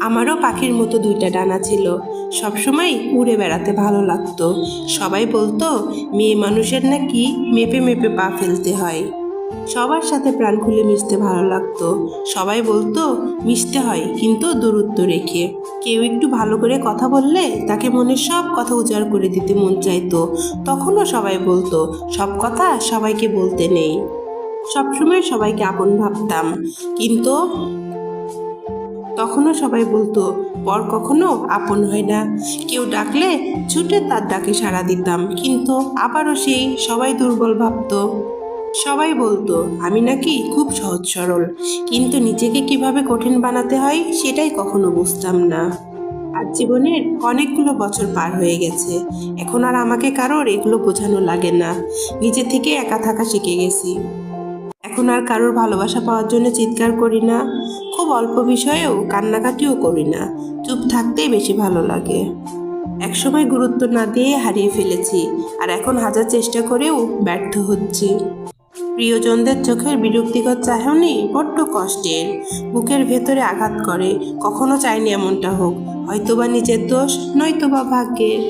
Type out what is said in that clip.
আমারও পাখির মতো দুইটা ডানা ছিল, সবসময় উড়ে বেড়াতে ভালো লাগতো। সবাই বলতো মেয়ে মানুষের নাকি মেপে মেপে পা ফেলতে হয়। সবার সাথে প্রাণ খুলে মিশতে ভালো লাগতো। সবাই বলতো মিশতে হয় কিন্তু দূরত্ব রেখে। কেউ একটু ভালো করে কথা বললে তাকে মনের সব কথা উজাড় করে দিতে মন চাইতো। তখনও সবাই বলতো সব কথা সবাইকে বলতে নেই। সবসময় সবাইকে আপন ভাবতাম, কিন্তু তখনও সবাই বলতো পর কখনো আপন হয় না। কেউ ডাকলে ছুটে তার ডাকে সাড়া দিতাম, কিন্তু আবারও সেই সবাই দুর্বল ভাবতো। সবাই বলতো আমি নাকি খুব সহজ সরল, কিন্তু নিজেকে কিভাবে কঠিন বানাতে হয় সেটাই কখনো বুঝতাম না। আর জীবনের অনেকগুলো বছর পার হয়ে গেছে, এখন আর আমাকে কারোর এগুলো বোঝানো লাগে না। নিজে থেকে একা থাকা শিখে গেছি। এখন আর কারোর ভালোবাসা পাওয়ার জন্য চিৎকার করি না, খুব অল্প বিষয়েও কান্নাকাটিও করি না। চুপ থাকতেই বেশি ভালো লাগে। একসময় গুরুত্ব না দিয়ে হারিয়ে ফেলেছি, আর এখন হাজার চেষ্টা করেও ব্যর্থ হচ্ছি। প্রিয়জনদের চোখের বিরক্তিকর চাহনি বড্ড কষ্টের, বুকের ভেতরে আঘাত করে। কখনো চাইনি এমনটা হোক, হয়তোবা নিজের দোষ, নয়তোবা ভাগ্যের।